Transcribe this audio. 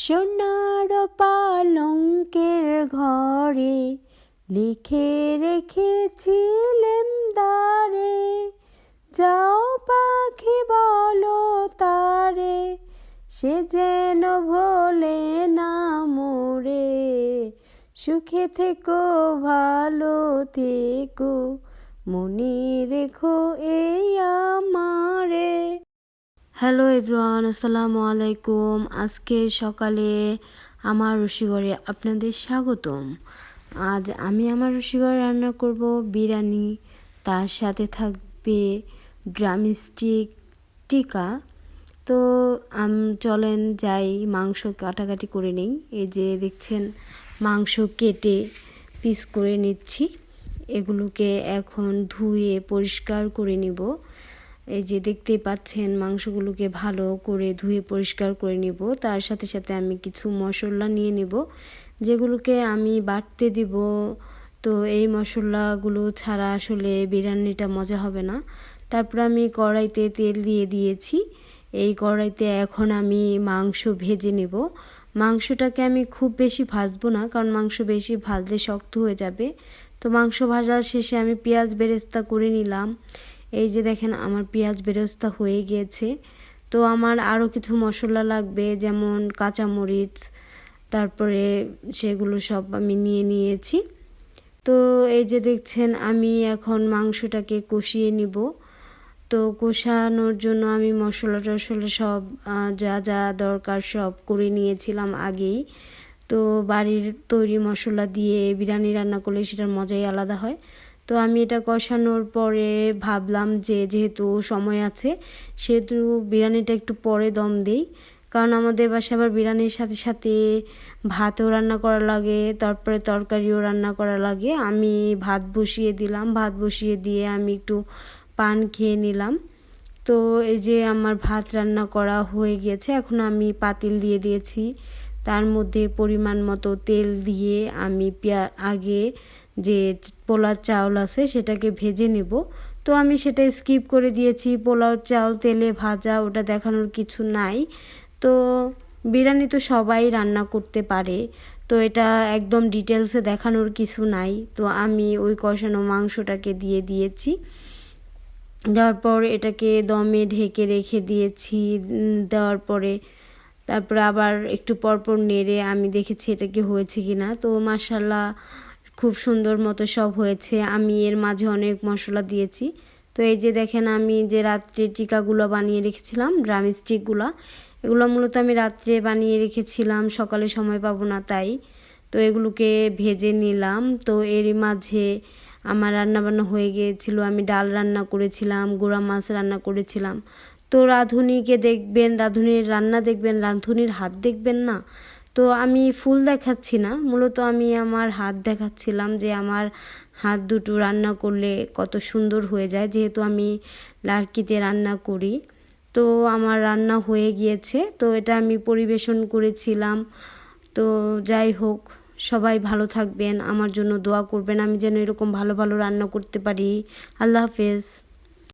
সোনার পালঙ্কের ঘরে লিখে রেখেছিলেম দ্বারে, যাও পাখি বলো তারে, সে যেন ভোলে না মোরে। সুখে থেকো ভালো থেকো, মনে রেখো এই আমারে। হ্যালো এভরিওয়ান, আসসালামু আলাইকুম। আজকে সকালে আমার রুশিঘরে আপনাদের স্বাগতম। আজ আমি আমার রুশিঘরে রান্না করব বিরিয়ানি, তার সাথে থাকবে ড্রামস্টিক টিকা। তো চলেন যাই মাংস কাটাকাটি করে নিই। এই যে দেখছেন মাংস কেটে পিস করে নিচ্ছি। এগুলোকে এখন ধুয়ে পরিষ্কার করে নিব। এই যে দেখতেই পাচ্ছেন মাংসগুলোকে ভালো করে ধুয়ে পরিষ্কার করে নিব। তার সাথে সাথে আমি কিছু মশলা নিয়ে নিব, যেগুলোকে আমি বাটতে দিব। তো এই মশলাগুলো ছাড়া আসলে বিরিয়ানিটা মজা হবে না। তারপর আমি কড়াইতে তেল দিয়ে দিয়েছি। এই কড়াইতে এখন আমি মাংস ভেজে নেব। মাংসটাকে আমি খুব বেশি ভাজবো না, কারণ মাংস বেশি ভাজলে শক্ত হয়ে যাবে। তো মাংস ভাজার শেষে আমি পেঁয়াজ বেরেস্তা করে নিলাম। এই যে দেখেন আমার পেঁয়াজ বেরেস্তা হয়ে গিয়েছে। তো আমার আরও কিছু মশলা লাগবে, যেমন কাঁচামরিচ, তারপরে সেগুলো সব আমি নিয়ে নিয়েছি। তো এই যে দেখছেন আমি এখন মাংসটাকে কষিয়ে নিব। তো কষানোর জন্য আমি মশলা টশলা সব যা যা দরকার সব করে নিয়েছিলাম আগেই। তো বাড়ির তৈরি মশলা দিয়ে বিরিয়ানি রান্না করলে সেটার মজাই আলাদা হয়। তো আমি এটা কষানোর পরে ভাবলাম যে যেহেতু সময় আছে, সেহেতু বিরিয়ানিটা একটু পরে দম দেই, কারণ আমাদের বাসায় আবার বিরিয়ানির সাথে সাথে ভাতও রান্না করা লাগে, তারপরে তরকারিও রান্না করা লাগে। আমি ভাত বসিয়ে দিলাম, ভাত বসিয়ে দিয়ে আমি একটু পান খেয়ে নিলাম। তো এই যে আমার ভাত রান্না করা হয়ে গিয়েছে। এখন আমি পাতিল দিয়ে দিয়েছি, তার মধ্যে পরিমাণ মতো তেল দিয়ে আমি আগে যে পোলাও চাউল আছে সেটাকে ভেজে নেব। তো আমি সেটা স্কিপ করে দিয়েছি। পোলাও চাউল তেলে ভাজা, ওটা দেখানোর কিছু নাই। তো বিরিয়ানি তো সবাই রান্না করতে পারে, তো এটা একদম ডিটেলসে দেখানোর কিছু নাই। তো আমি ওই কষানো মাংসটাকে দিয়ে দিয়েছি। দেওয়ার পর এটাকে দমে ঢেকে রেখে দিয়েছি। দেওয়ার পরে তারপরে আবার একটু পরপর নেড়ে আমি দেখেছি এটা কি হয়েছে কি না। তো মাশাআল্লাহ খুব সুন্দর মতো সব হয়েছে। আমি এর মাঝে অনেক মশলা দিয়েছি। তো এই যে দেখেন আমি যে রাত্রে টিকাগুলো বানিয়ে রেখেছিলাম, ড্রামস্টিকগুলো, এগুলো মূলত আমি রাত্রে বানিয়ে রেখেছিলাম, সকালে সময় পাবো না তাই। তো এগুলোকে ভেজে নিলাম। তো এরই মাঝে আমার রান্নাবান্না হয়ে গিয়েছিল। আমি ডাল রান্না করেছিলাম, গুঁড়া মাছ রান্না করেছিলাম। তো রাঁধুনিকে দেখবেন, রাঁধুনির রান্না দেখবেন, রাঁধুনির হাত দেখবেন না। তো আমি ফুল দেখাচ্ছি না, মূলত আমি আমার হাত দেখাচ্ছিলাম যে আমার হাত দুটো রান্না করলে কত সুন্দর হয়ে যায়, যেহেতু আমি লার্কিতে রান্না করি। তো আমার রান্না হয়ে গিয়েছে, তো এটা আমি পরিবেশন করেছিলাম। তো যাই হোক, সবাই ভালো থাকবেন, আমার জন্য দোয়া করবেন, আমি যেন এরকম ভালো ভালো রান্না করতে পারি। আল্লাহ হাফেজ।